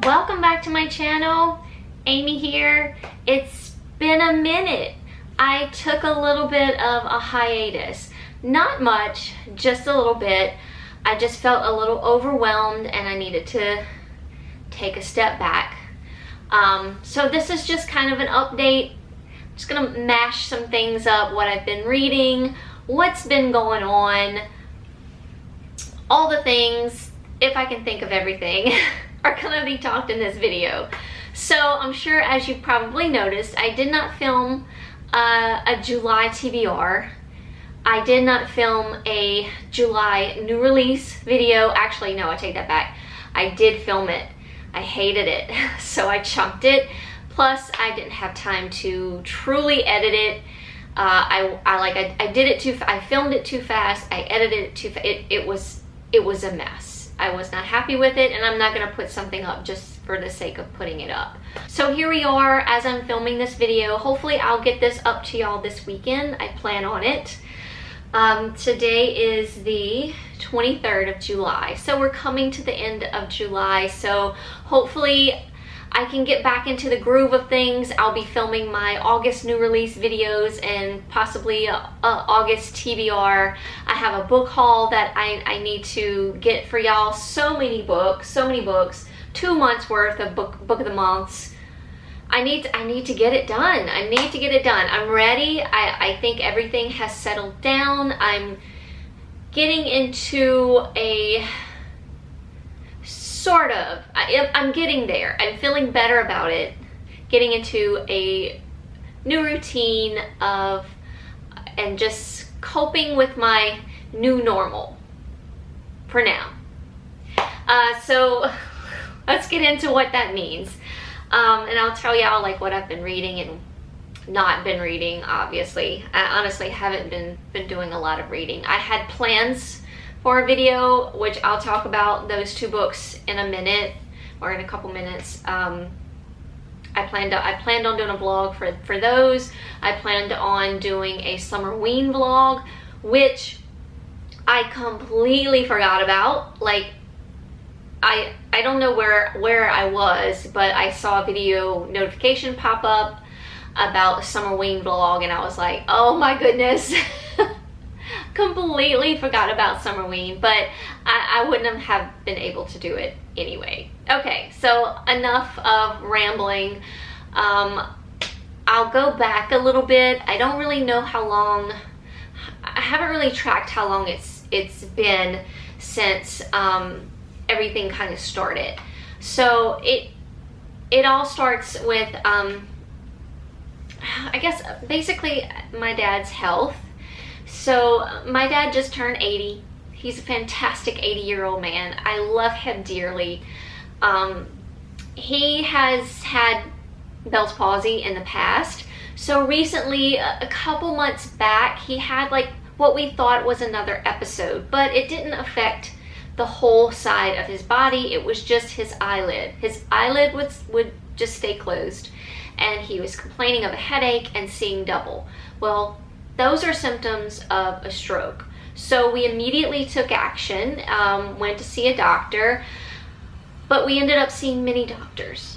Welcome back to my channel. Aimee here. It's been a minute. I took a little bit of a hiatus. Not much, just a little bit. I just felt a little overwhelmed and I needed to take a step back. So this is just kind of an update. I'm just gonna mash some things up, what I've been reading, what's been going on, all the things, if I can think of everything, are gonna be talked in this video. So I'm sure, as you probably noticed, I did not film a July TBR. I did not film a July new release video. Actually, no, I take that back. I did film it. I hated it, so I chunked it. Plus, I didn't have time to truly edit it. I did it too. I filmed it too fast. I edited it too fast. It was a mess. I was not happy with it, and I'm not gonna put something up just for the sake of putting it up. So here we are as I'm filming this video. Hopefully I'll get this up to y'all this weekend. I plan on it. Today is the 23rd of July. So we're coming to the end of July. So hopefully I can get back into the groove of things. I'll be filming my August new release videos and possibly a August TBR. I have a book haul that I need to get for y'all. So many books, 2 months worth of book of the months. I need to get it done. I need to get it done. I'm ready. I think everything has settled down. I'm getting into a sort of, I'm getting there. I'm feeling better about it. Getting into a new routine of, and just coping with my new normal for now. So let's get into what that means. And I'll tell y'all like what I've been reading and not been reading, obviously. I honestly haven't been doing a lot of reading. I had plans for a video, which I'll talk about those 2 books in a minute, or in a couple minutes. I planned on doing a vlog for those. I planned on doing a Summerween vlog, which I completely forgot about. Like, I don't know where I was, but I saw a video notification pop up about a Summerween vlog, and I was like, oh my goodness. Completely forgot about Summerween, but I wouldn't have been able to do it anyway. Okay, so enough of rambling. I'll go back a little bit. I don't really know how long. I haven't really tracked how long it's been since everything kind of started. So it all starts with I guess basically my dad's health. So my dad just turned 80. He's a fantastic 80-year-old man. I love him dearly. He has had Bell's palsy in the past. So recently, a couple months back, he had like what we thought was another episode, but it didn't affect the whole side of his body. It was just his eyelid. His eyelid would just stay closed, and he was complaining of a headache and seeing double. Well, those are symptoms of a stroke. So we immediately took action, went to see a doctor, but we ended up seeing many doctors.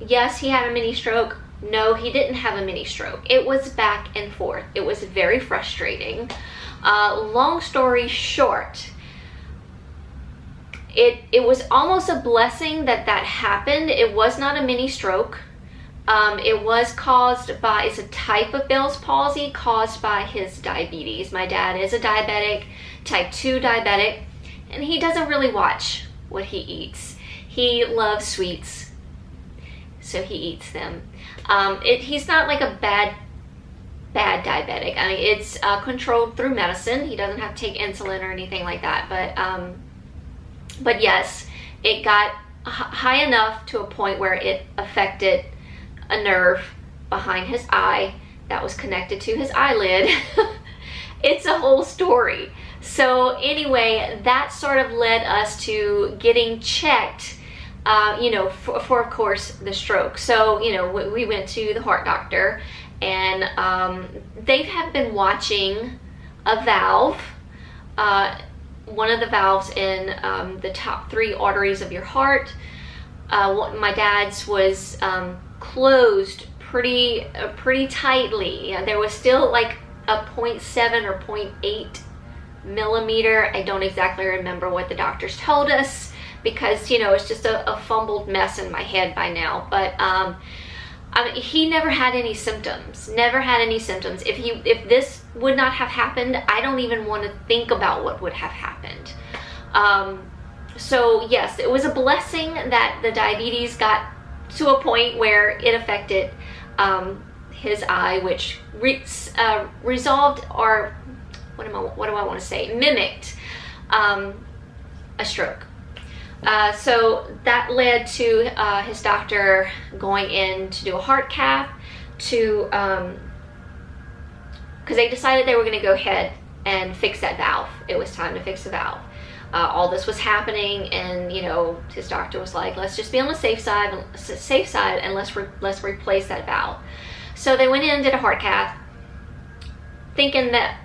Yes, he had a mini stroke. No, he didn't have a mini stroke. It was back and forth. It was very frustrating. Long story short, it was almost a blessing that happened. It was not a mini stroke. It was caused by, it's a type of Bell's palsy caused by his diabetes. My dad is a diabetic, type 2 diabetic, and he doesn't really watch what he eats. He loves sweets, so he eats them. He's not like a bad diabetic. I mean, it's controlled through medicine. He doesn't have to take insulin or anything like that, but yes, it got high enough to a point where it affected a nerve behind his eye that was connected to his eyelid. It's a whole story. So anyway, that sort of led us to getting checked, for of course the stroke. So, we went to the heart doctor, and they have been watching a valve, one of the valves in the top 3 arteries of your heart. My dad's was closed pretty tightly. There was still like a 0.7 or 0.8 millimeter. I don't exactly remember what the doctors told us, because you know, it's just a fumbled mess in my head by now. But I mean, he never had any symptoms. Never had any symptoms. If this would not have happened, I don't even want to think about what would have happened. So yes, it was a blessing that the diabetes got to a point where it affected his eye, which resolved, or what do I want to say, mimicked a stroke. So that led to his doctor going in to do a heart cath to, because they decided they were going to go ahead and fix that valve. It was time to fix the valve. All this was happening, and you know, his doctor was like, let's just be on the safe side, and let's replace that valve. So they went in and did a heart cath, thinking that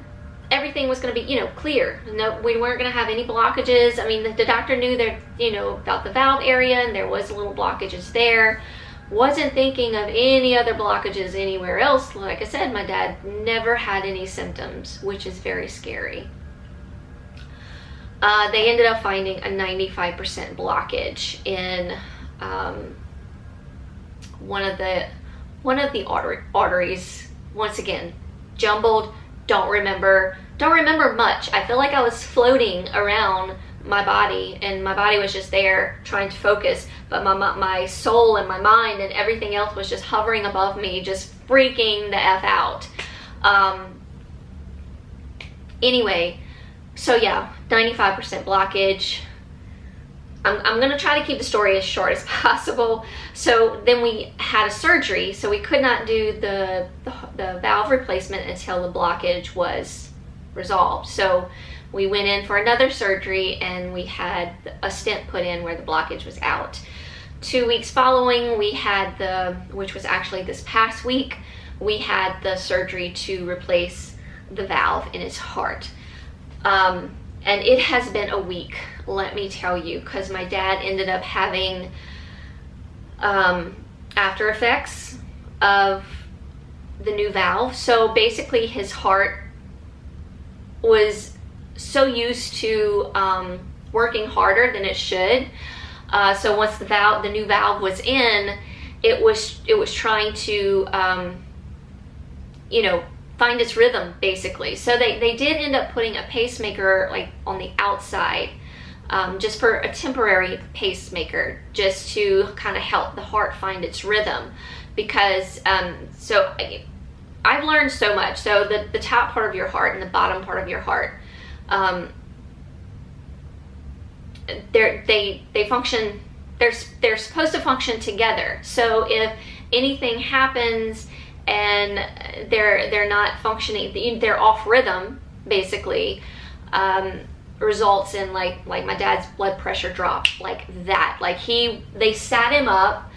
everything was going to be, you know, clear. No, we weren't going to have any blockages. I mean, the doctor knew that, you know, about the valve area, and there was little blockages there. Wasn't thinking of any other blockages anywhere else. Like I said, my dad never had any symptoms, which is very scary. They ended up finding a 95% blockage in one of the arteries. Once again, jumbled. Don't remember much. I feel like I was floating around my body, and my body was just there trying to focus, but my soul and my mind and everything else was just hovering above me, just freaking the F out. Anyway, so yeah, 95% blockage. I'm gonna try to keep the story as short as possible. So then we had a surgery, so we could not do the valve replacement until the blockage was resolved. So we went in for another surgery, and we had a stent put in where the blockage was out. 2 weeks following, we had which was actually this past week, we had the surgery to replace the valve in his heart. And it has been a week, let me tell you, because my dad ended up having after effects of the new valve. So basically his heart was so used to working harder than it should. So once the new valve was in, it was trying to you know, find its rhythm, basically. So they did end up putting a pacemaker like on the outside, just for a temporary pacemaker, just to kind of help the heart find its rhythm. Because so I've learned so much. So the top part of your heart and the bottom part of your heart, they function. They're supposed to function together. So if anything happens and they're not functioning, they're off rhythm, basically, results in like my dad's blood pressure dropped like that. Like they sat him up,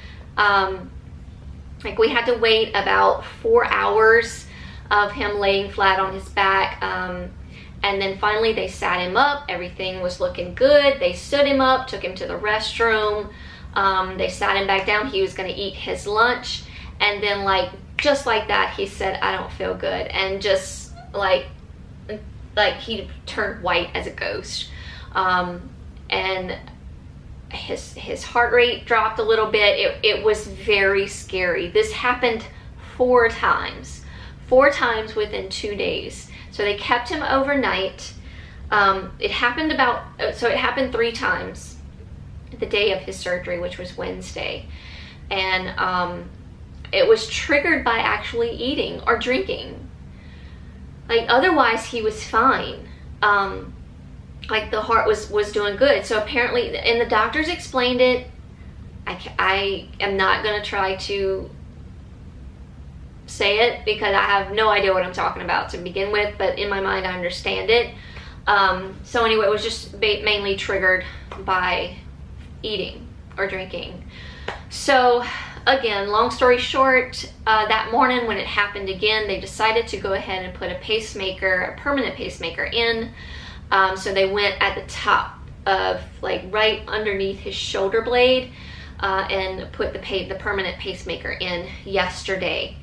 like we had to wait about 4 hours of him laying flat on his back, and then finally they sat him up. Everything was looking good. They stood him up, took him to the restroom, they sat him back down. He was going to eat his lunch, and then just like that, he said, I don't feel good. And just like he turned white as a ghost. And his heart rate dropped a little bit. It was very scary. This happened 4 times within 2 days. So they kept him overnight. It happened 3 times the day of his surgery, which was Wednesday. And it was triggered by actually eating or drinking. Like otherwise he was fine. Like the heart was doing good. So apparently, and the doctors explained it. I am not gonna try to say it because I have no idea what I'm talking about to begin with, but in my mind I understand it. So anyway, it was just mainly triggered by eating or drinking. So again, long story short, that morning when it happened again, they decided to go ahead and put a pacemaker, a permanent pacemaker in. So they went at the top of, like right underneath his shoulder blade. and put the permanent pacemaker in yesterday.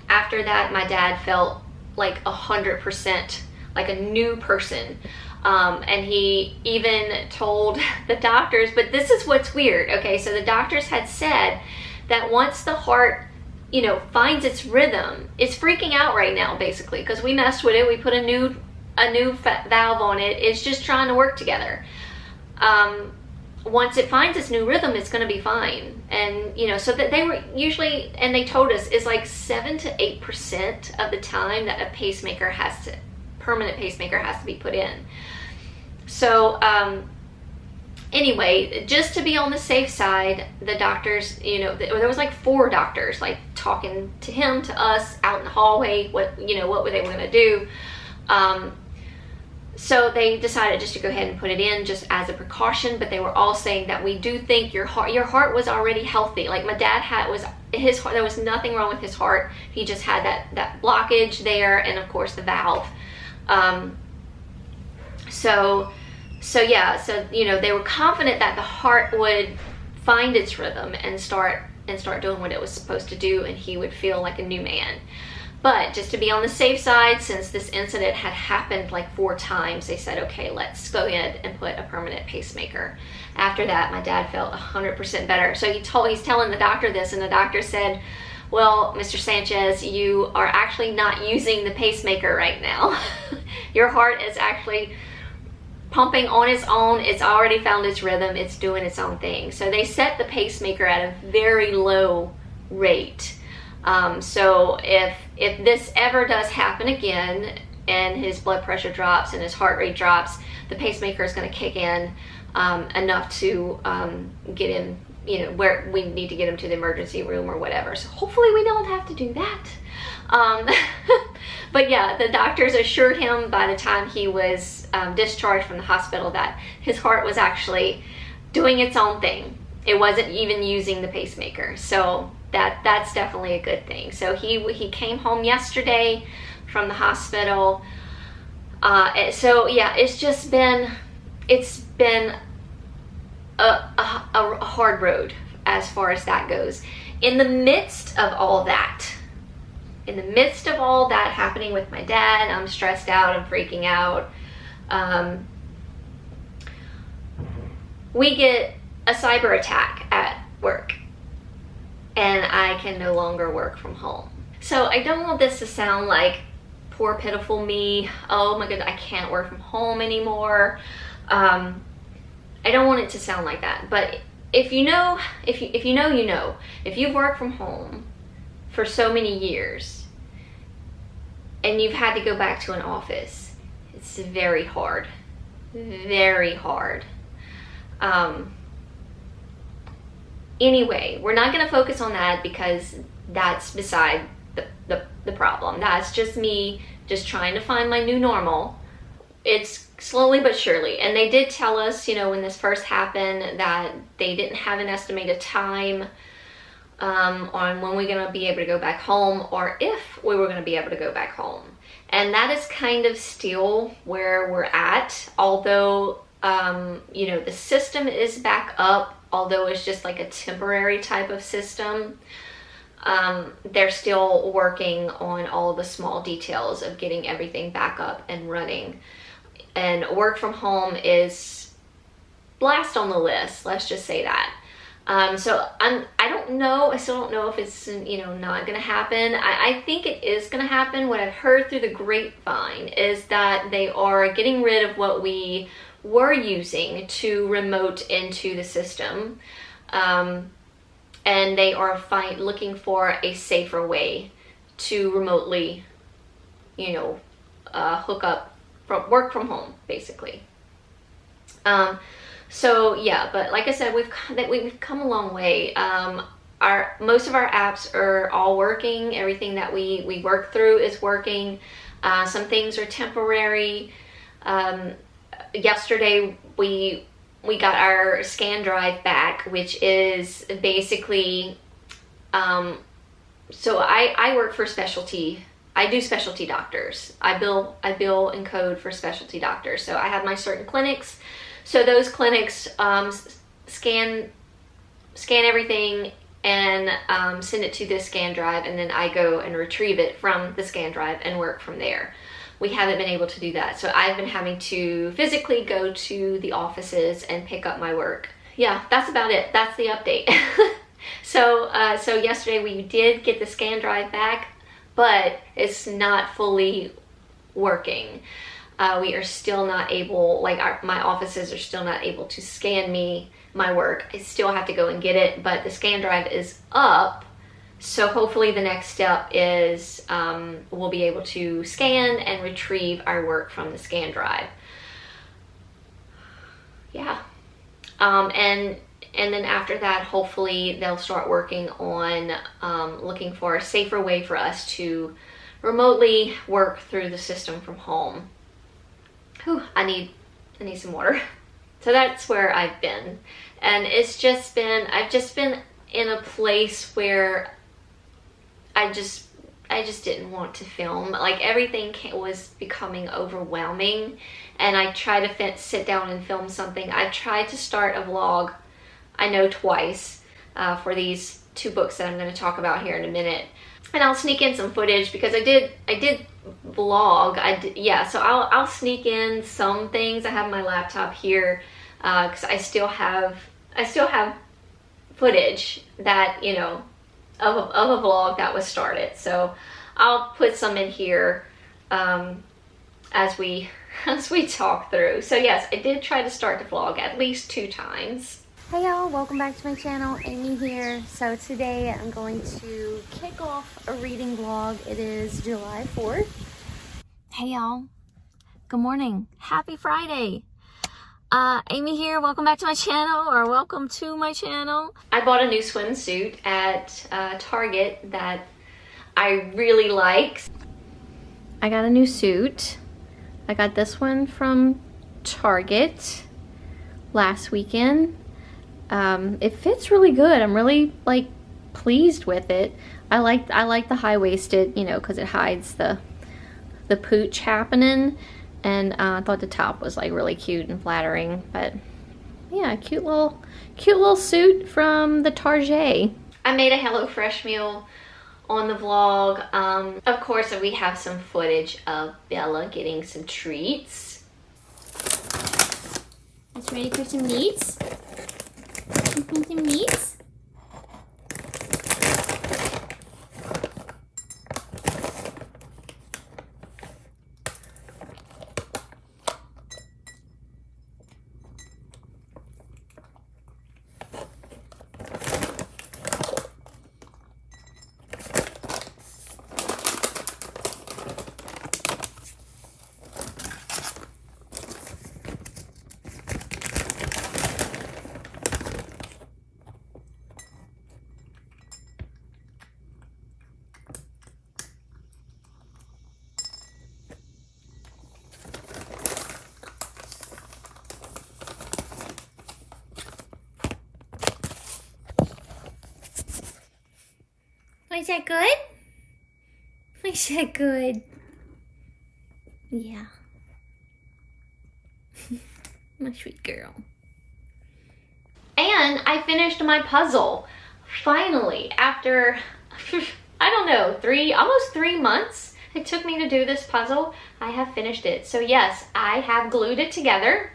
After that, my dad felt like 100%, like a new person. And he even told the doctors, but this is what's weird. Okay, so the doctors had said that once the heart, you know, finds its rhythm, it's freaking out right now basically because we messed with it. We put a new valve on it. It's just trying to work together. Once it finds its new rhythm, it's going to be fine. And you know, so that they were usually, and they told us, is like 7 to 8% of the time that a permanent pacemaker has to be put in. So anyway, just to be on the safe side, the doctors, you know, there was like 4 doctors like talking to him, to us out in the hallway, what they were going to do. So they decided just to go ahead and put it in just as a precaution, but they were all saying that we do think your heart was already healthy. Like my dad his heart, there was nothing wrong with his heart. He just had that blockage there, and of course the valve. So you know, they were confident that the heart would find its rhythm and start doing what it was supposed to do, and he would feel like a new man. But just to be on the safe side, since this incident had happened like 4 times, they said, okay, let's go ahead and put a permanent pacemaker. After that, my dad felt 100% better. So he's telling the doctor this, and the doctor said, well, Mr. Sanchez, you are actually not using the pacemaker right now. Your heart is actually pumping on its own. It's already found its rhythm. It's doing its own thing. So they set the pacemaker at a very low rate. So if this ever does happen again and his blood pressure drops and his heart rate drops, the pacemaker is going to kick in enough to get him, you know, where we need to get him to the emergency room or whatever. So hopefully we don't have to do that. But yeah, the doctors assured him by the time he was discharged from the hospital that his heart was actually doing its own thing. It wasn't even using the pacemaker. So that's definitely a good thing. So he came home yesterday from the hospital. So yeah, it's been a hard road as far as that goes. In the midst of all that happening with my dad, I'm stressed out, I'm freaking out. We get a cyber attack at work, and I can no longer work from home. So I don't want this to sound like poor pitiful me, oh my god, I can't work from home anymore. I don't want it to sound like that, but if you know, you know. If you've worked from home for so many years and you've had to go back to an office, it's very hard, very hard. Anyway, we're not going to focus on that because that's beside the problem. That's just me just trying to find my new normal. It's slowly but surely. And they did tell us, you know, when this first happened, that they didn't have an estimated time on when we're going to be able to go back home, or if we were going to be able to go back home. And that is kind of still where we're at, although, you know, the system is back up. Although it's just like a temporary type of system, they're still working on all the small details of getting everything back up and running. And work from home is last on the list, let's just say that. So I don't know, I still don't know if it's, you know, not gonna happen. I think it is gonna happen. What I've heard through the grapevine is that they are getting rid of what we were using to remote into the system, and they are looking for a safer way to remotely, you know, hook up, work from home, basically. So yeah, but like I said, we've come a long way. Most of our apps are all working. Everything that we work through is working. Some things are temporary. Yesterday we got our scan drive back, which is basically, so I work for specialty. I do specialty doctors. I bill and code for specialty doctors. So I have my certain clinics. So those clinics scan scan everything and send it to this scan drive, and then I go and retrieve it from the scan drive and work from there. We haven't been able to do that, so I've been having to physically go to the offices and pick up my work. Yeah, that's about it. That's the update. So yesterday we did get the scan drive back, but it's not fully working. We are still not able, like my offices are still not able to scan me my work. I still have to go and get it, but the scan drive is up. So hopefully the next step is we'll be able to scan and retrieve our work from the scan drive. Yeah. And then after that, hopefully they'll start working on looking for a safer way for us to remotely work through the system from home. Whew, I need some water. So that's where I've been. And I've just been in a place where I just didn't want to film. Like, everything was becoming overwhelming, and I tried to sit down and film something. I tried to start a vlog, I know, twice for these 2 books that I'm going to talk about here in a minute. And I'll sneak in some footage because I did vlog. Yeah, so I'll sneak in some things. I have my laptop here because I still have footage that, you know, of a vlog that was started. So I'll put some in here as we talk through. So yes, I did try to start the vlog at least 2 times. Hey y'all, welcome back to my channel. Aimee here. So today I'm going to kick off a reading vlog. It is July 4th. Hey y'all, good morning. Happy Friday. Aimee here, welcome back to my channel, or welcome to my channel. I bought a new swimsuit at Target that I really like. I got a new suit. I got this one from Target last weekend. It fits really good. I'm really pleased with it. I like the high-waisted, you know, because it hides the pooch happening. And I thought the top was really cute and flattering. But yeah, cute little suit from the Target. I made a HelloFresh meal on the vlog. Of course, we have some footage of Bella getting some treats. It's ready for some meats. You want some meats? Is that good? Is that good? Yeah. My sweet girl. And I finished my puzzle. Finally, after, I don't know, almost 3 months it took me to do this puzzle, I have finished it. So yes, I have glued it together.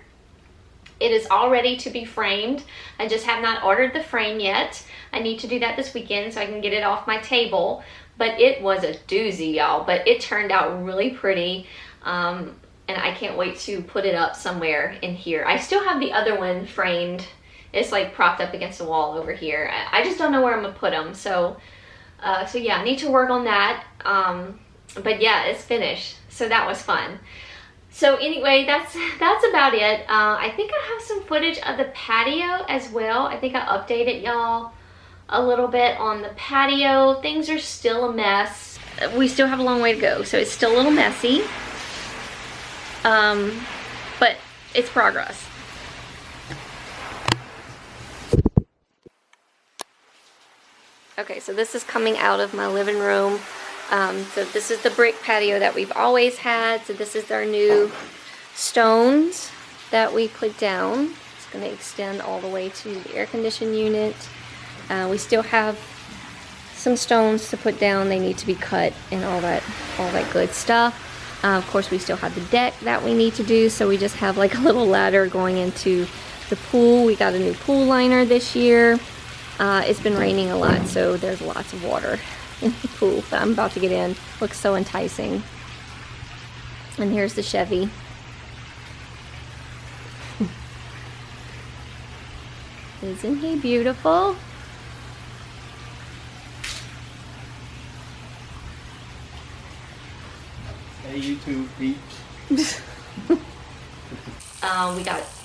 It is all ready to be framed. I just have not ordered the frame yet. I need to do that this weekend so I can get it off my table. But it was a doozy, y'all. But it turned out really pretty. And I can't wait to put it up somewhere in here. I still have the other one framed. It's propped up against the wall over here. I just don't know where I'm gonna put them. So yeah, I need to work on that. But yeah, it's finished. So that was fun. So anyway, that's about it. I think I have some footage of the patio as well. I think I updated y'all a little bit on the patio. Things are still a mess. We still have a long way to go, so it's still a little messy. But it's progress. Okay, so this is coming out of my living room. So this is the brick patio that we've always had. So this is our new stones that we put down. It's going to extend all the way to the air conditioning unit. We still have some stones to put down. They need to be cut and all that good stuff. Of course, we still have the deck that we need to do, so we just have like a little ladder going into the pool. We got a new pool liner this year. It's been raining a lot, so there's lots of water in the pool that I'm about to get in. Looks so enticing. And here's the Chevy. Isn't he beautiful? Hey YouTube peeps.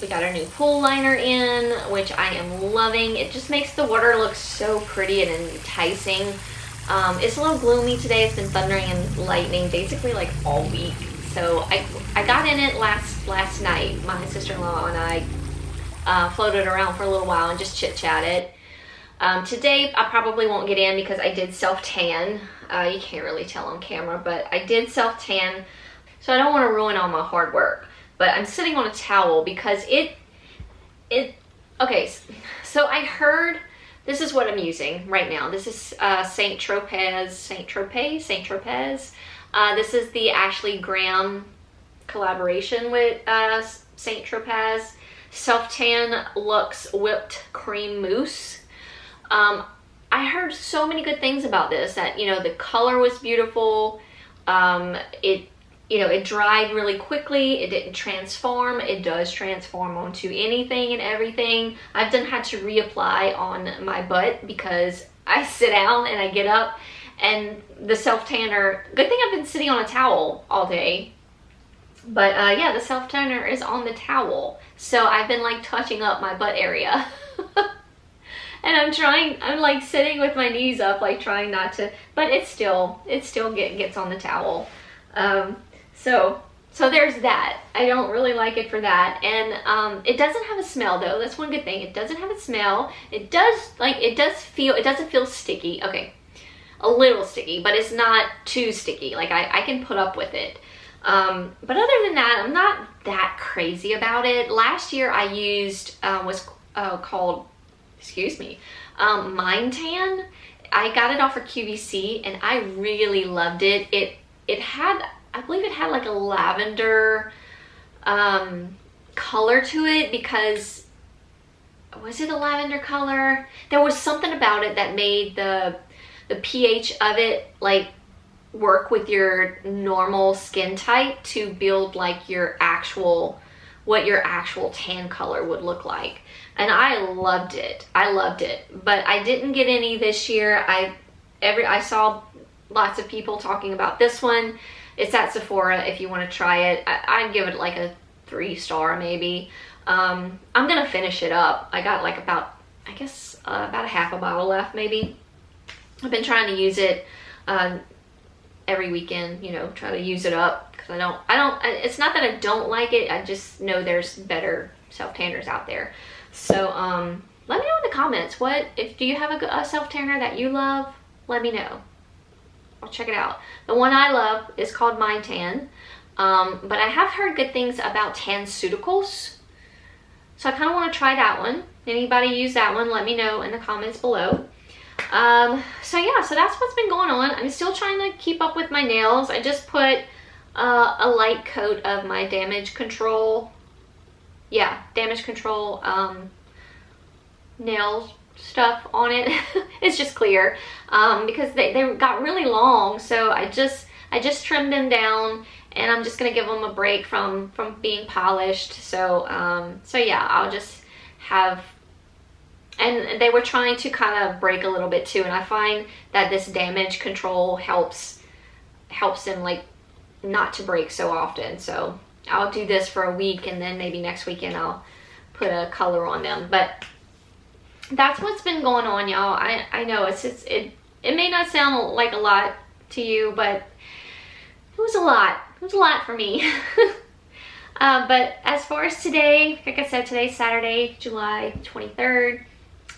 We got our new pool liner in, which I am loving. It just makes the water look so pretty and enticing. It's a little gloomy today. It's been thundering and lightning basically like all week. So I got in it last night. My sister-in-law and I floated around for a little while and just chit-chatted. Today I probably won't get in because I did self-tan. You can't really tell on camera, but I did self-tan, so I don't want to ruin all my hard work. But I'm sitting on a towel because okay, so I heard, this is what I'm using right now. This is Saint Tropez. This is the Ashley Graham collaboration with Saint Tropez Self-Tan Luxe Whipped Cream Mousse. I heard so many good things about this, that, you know, the color was beautiful. It dried really quickly. It didn't transform. It does transform onto anything and everything. I've had to reapply on my butt because I sit down and I get up, and the self-tanner, good thing I've been sitting on a towel all day. But yeah, the self-tanner is on the towel. So I've been like touching up my butt area. And I'm like sitting with my knees up, like trying not to, but it still gets on the towel. So there's that. I don't really like it for that. And it doesn't have a smell though. That's one good thing. It doesn't have a smell. It doesn't feel sticky. Okay, a little sticky, but it's not too sticky. Like I can put up with it. But other than that, I'm not that crazy about it. Last year I used called, Mind Tan. I got it off of QVC and I really loved it. I believe it had like a lavender color to it, because, was it a lavender color? There was something about it that made the pH of it like work with your normal skin type to build like what your actual tan color would look like. And I loved it. But I didn't get any this year. I saw lots of people talking about this one. It's at Sephora if you want to try it. I'd give it like a 3-star maybe. I'm gonna finish it up. I got like about a half a bottle left maybe. I've been trying to use it every weekend, you know, try to use it up, because it's not that I don't like it, I just know there's better self-tanners out there. So let me know in the comments, do you have a self-tanner that you love? Let me know. I'll check it out. The one I love is called Mind Tan, but I have heard good things about Tanceuticals, so I kind of want to try that one. Anybody use that one? Let me know in the comments below. So yeah, so that's what's been going on. I'm still trying to keep up with my nails. I just put a light coat of my damage control nail stuff on it. It's just clear, because they got really long, so I just trimmed them down, and I'm just gonna give them a break from being polished. So yeah, I'll just have, and they were trying to kind of break a little bit too, and I find that this damage control helps them like not to break so often. So I'll do this for a week, and then maybe next weekend I'll put a color on them. But that's what's been going on, y'all. I know it may not sound like a lot to you, but it was a lot. It was a lot for me. But as far as today, like I said, today's Saturday, July 23rd.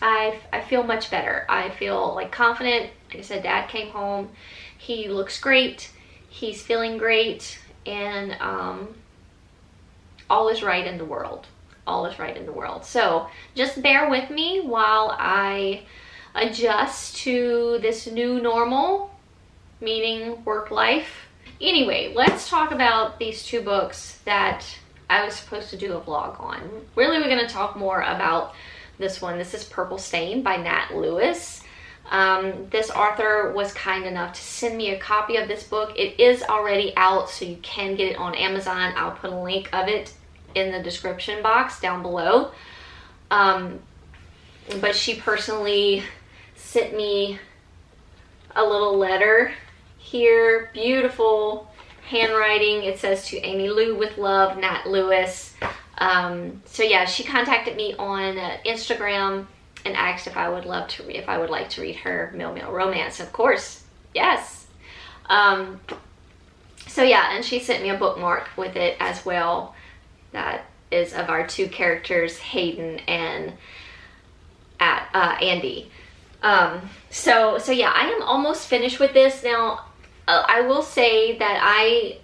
I feel much better. I feel like confident. Like I said, Dad came home. He looks great. He's feeling great. And all is right in the world. All is right in the world. So just bear with me while I adjust to this new normal, meaning work life. Anyway, let's talk about these two books that I was supposed to do a vlog on. Really, we're going to talk more about this one. This is Purple Stain by Nat Lewis. This author was kind enough to send me a copy of this book. It is already out, so you can get it on Amazon. I'll put a link of it in the description box down below. But she personally sent me a little letter here. Beautiful handwriting. It says, "To Aimee Lou with love, Nat Lewis." So yeah, she contacted me on Instagram and asked if I would like to read her Male romance. Of course, yes. So yeah, and she sent me a bookmark with it as well. That is of our two characters, Hayden and Andy. So yeah, I am almost finished with this now. I will say that I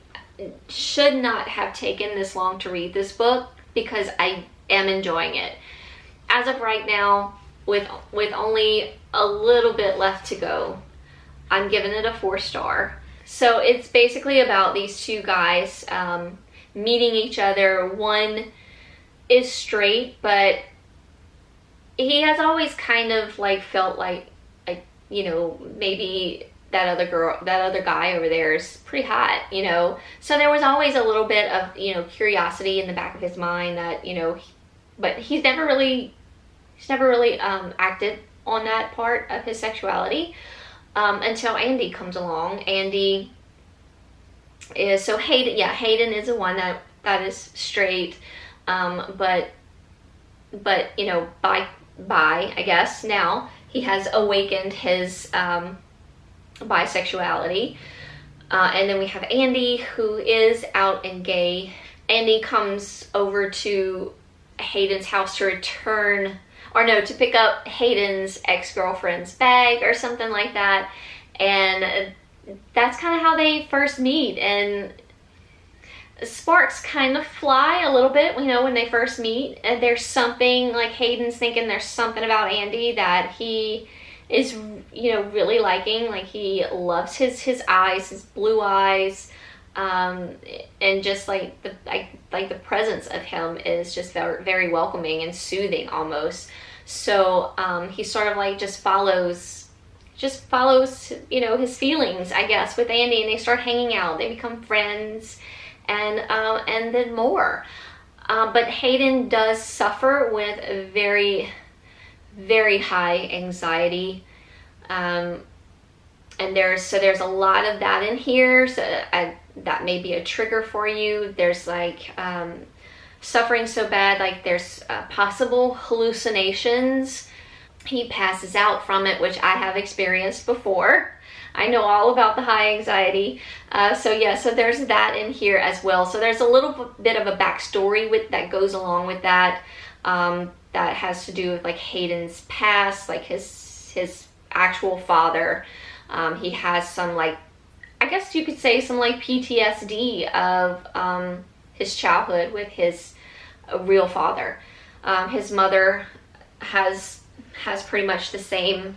should not have taken this long to read this book because I am enjoying it. As of right now, with only a little bit left to go, I'm giving it a 4-star. So it's basically about these two guys meeting each other. One is straight, but he has always kind of like felt like you know, maybe that other guy over there is pretty hot, you know. So there was always a little bit of, you know, curiosity in the back of his mind that, you know, but he's never really acted on that part of his sexuality until Andy comes along. Andy is, so Hayden is the one that is straight, but you know, by I guess now he has awakened his bisexuality. And then we have Andy, who is out and gay. Andy comes over to Hayden's house to pick up Hayden's ex-girlfriend's bag or something like that. And that's kind of how they first meet. And sparks kind of fly a little bit, you know, when they first meet. And there's something, like, Hayden's thinking there's something about Andy that he is, you know, really liking. Like, he loves his eyes, his blue eyes, and just like the presence of him is just very, very welcoming and soothing almost. So he sort of like just follows, you know, his feelings, I guess, with Andy, and they start hanging out. They become friends, and then more. But Hayden does suffer with a very, very high anxiety, and there's a lot of that in here. So that may be a trigger for you. There's like suffering so bad, like there's possible hallucinations. He passes out from it, which I have experienced before. I know all about the high anxiety. So there's that in here as well. So there's a little bit of a backstory that goes along with that. That has to do with like Hayden's past, like his actual father. He has some, like, I guess you could say some like PTSD of his childhood with his real father. His mother has pretty much the same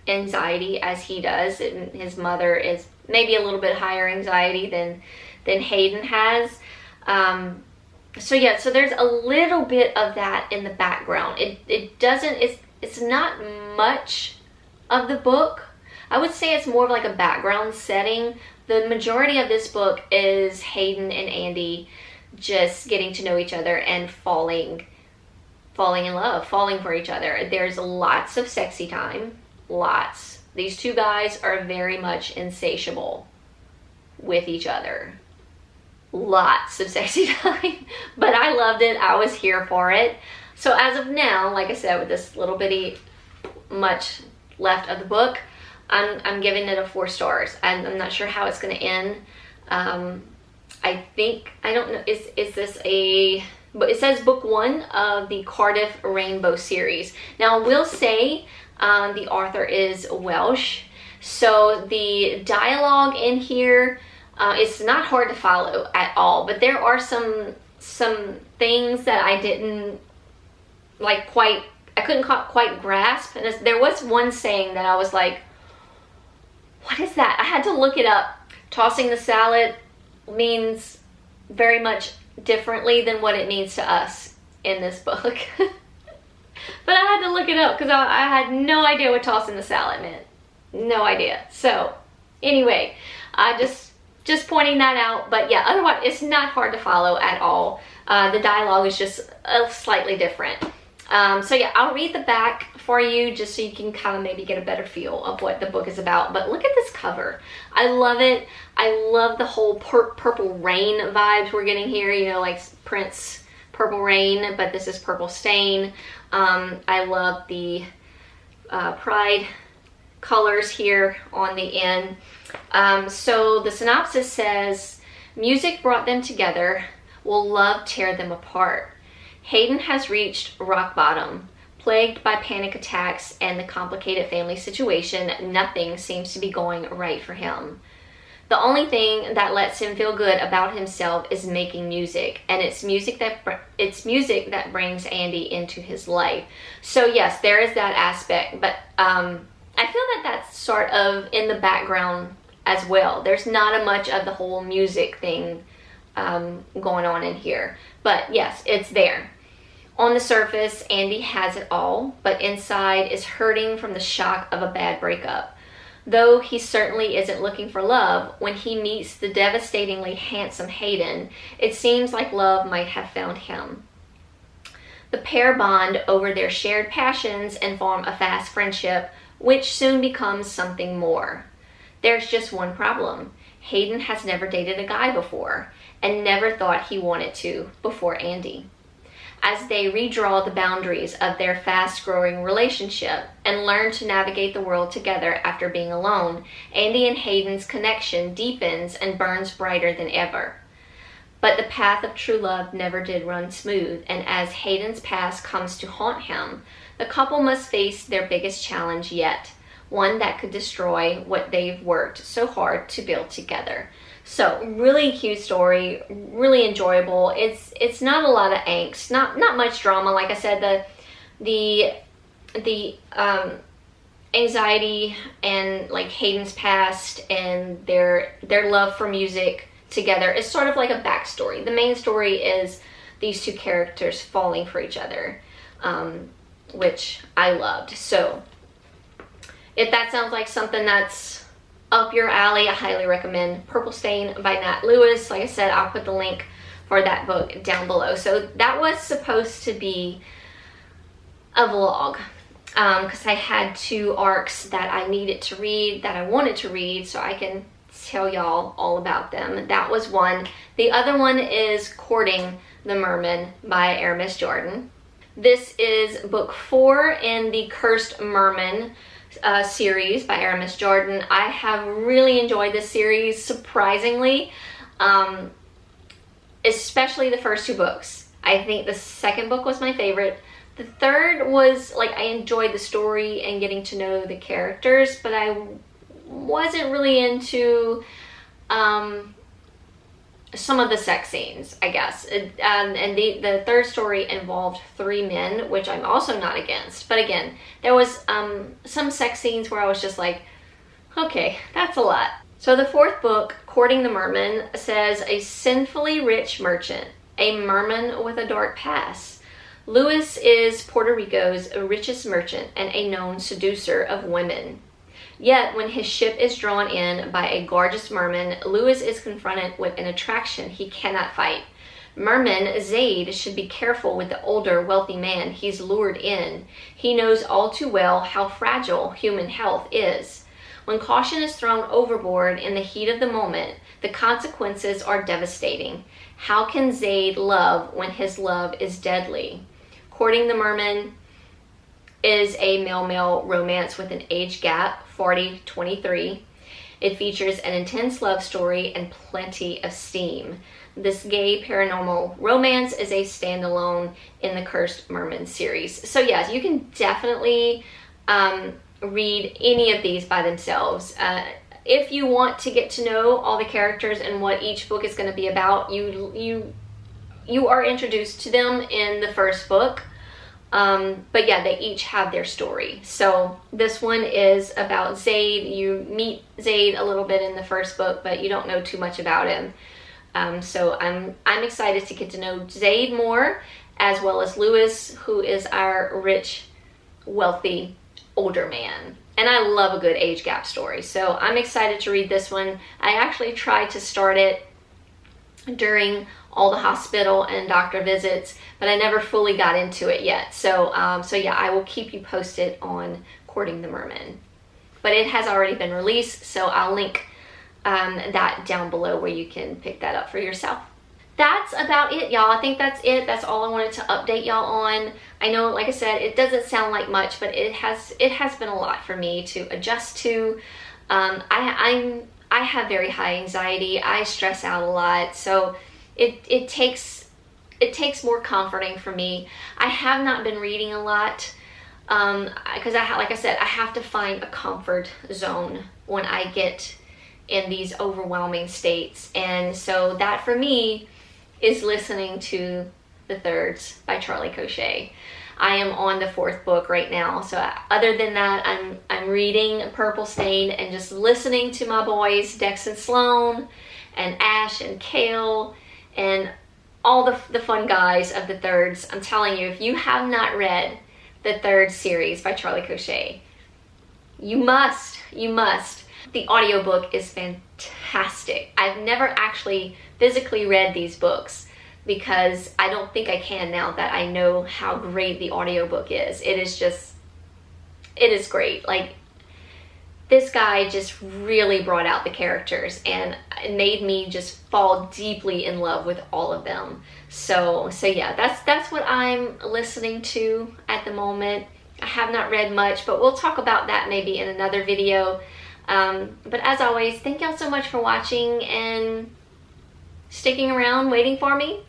anxiety as he does, and his mother is maybe a little bit higher anxiety than Hayden has. So there's a little bit of that in the background. It's not much of the book. I would say it's more of like a background setting. The majority of this book is Hayden and Andy just getting to know each other and falling in love, falling for each other. There's lots of sexy time, lots. These two guys are very much insatiable with each other. Lots of sexy time, but I loved it. I was here for it. So as of now, like I said, with this little bitty much left of the book, I'm giving it a 4 stars. And I'm not sure how it's going to end. I don't know, is this but it says book 1 of the Cardiff Rainbow series. Now I will say the author is Welsh, so the dialogue in here, it's not hard to follow at all, but there are some things that I didn't like quite I couldn't quite grasp. And there was one saying that I was like, what is that? I had to look it up. Tossing the salad means very much differently than what it means to us in this book. But I had to look it up because I had no idea what tossing the salad meant. No idea. So anyway, just pointing that out. But yeah, otherwise it's not hard to follow at all. The dialogue is just slightly different. So yeah, I'll read the back for you just so you can kind of maybe get a better feel of what the book is about. But look at this cover. I love it. I love the whole Purple Rain vibes we're getting here, you know, like Prince Purple Rain, but this is Purple Stain. I love the pride colors here on the end. So the synopsis says, music brought them together, will love tear them apart? Hayden has reached rock bottom. Plagued by panic attacks and the complicated family situation, nothing seems to be going right for him. The only thing that lets him feel good about himself is making music, and it's music that brings Andy into his life. So yes, there is that aspect, but I feel that that's sort of in the background as well. There's not much of the whole music thing going on in here, but yes, it's there. On the surface, Andy has it all, but inside is hurting from the shock of a bad breakup. Though he certainly isn't looking for love, when he meets the devastatingly handsome Hayden, it seems like love might have found him. The pair bond over their shared passions and form a fast friendship, which soon becomes something more. There's just one problem. Hayden has never dated a guy before, and never thought he wanted to before Andy. As they redraw the boundaries of their fast-growing relationship and learn to navigate the world together after being alone, Andy and Hayden's connection deepens and burns brighter than ever. But the path of true love never did run smooth, and as Hayden's past comes to haunt him, the couple must face their biggest challenge yet, one that could destroy what they've worked so hard to build together. So really cute story, really enjoyable. It's not a lot of angst, not much drama. Like I said, the anxiety and like Hayden's past and their love for music together is sort of like a backstory. The main story is these two characters falling for each other, which I loved. So if that sounds like something that's up your alley, I highly recommend Purple Stain by Nat Lewis. Like I said, I'll put the link for that book down below. So that was supposed to be a vlog because I had 2 arcs that I needed to read, that I wanted to read, so I can tell y'all all about them. That was one. The other one is Courting the Merman by Aimee Jordan. This is book 4 in the Cursed Merman series by Aimee Jordan. I have really enjoyed this series, surprisingly, especially the first 2 books. I think the second book was my favorite. The third was like, I enjoyed the story and getting to know the characters, but I wasn't really into some of the sex scenes, I guess. And the third story involved 3 men, which I'm also not against. But again, there was some sex scenes where I was just like, okay, that's a lot. So the 4th book, Courting the Merman, says a sinfully rich merchant, a merman with a dark past. Lewis is Puerto Rico's richest merchant and a known seducer of women. Yet, when his ship is drawn in by a gorgeous merman, Lewis is confronted with an attraction he cannot fight. Merman Zaid should be careful with the older, wealthy man he's lured in. He knows all too well how fragile human health is. When caution is thrown overboard in the heat of the moment, the consequences are devastating. How can Zaid love when his love is deadly? Courting the Merman is a male-male romance with an age gap, 40-23. It features an intense love story and plenty of steam. This gay paranormal romance is a standalone in the Cursed Merman series. So yes, you can definitely read any of these by themselves. If you want to get to know all the characters and what each book is going to be about, you are introduced to them in the first book. But yeah, they each have their story. So this one is about Zaid. You meet Zaid a little bit in the first book, but you don't know too much about him. So I'm excited to get to know Zaid more, as well as Lewis, who is our rich, wealthy, older man. And I love a good age gap story. So I'm excited to read this one. I actually tried to start it during all the hospital and doctor visits, but I never fully got into it yet. So yeah, I will keep you posted on Courting the Merman. But it has already been released, so I'll link that down below where you can pick that up for yourself. That's about it, y'all. I think that's it. That's all I wanted to update y'all on. I know, like I said, it doesn't sound like much, but it has been a lot for me to adjust to. I have very high anxiety. I stress out a lot, so it takes more comforting for me. I have not been reading a lot because like I said, I have to find a comfort zone when I get in these overwhelming states, and so that for me is listening to The Thirds by Charlie Cochet. I am on the 4th book right now, so other than that, I'm reading Purple Stain and just listening to my boys Dex and Sloan and Ash and Kale and all the fun guys of The Thirds. I'm telling you, if you have not read the Third series by Charlie Cochet, you must. The audiobook is fantastic. I've never actually physically read these books because I don't think I can now that I know how great the audiobook is. It is great. Like, this guy just really brought out the characters and it made me just fall deeply in love with all of them. So yeah, that's what I'm listening to at the moment. I have not read much, but we'll talk about that maybe in another video. But as always, thank y'all so much for watching and sticking around, waiting for me.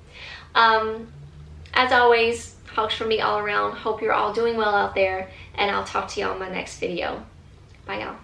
As always, hugs from me all around. Hope you're all doing well out there, and I'll talk to y'all in my next video. Bye, y'all.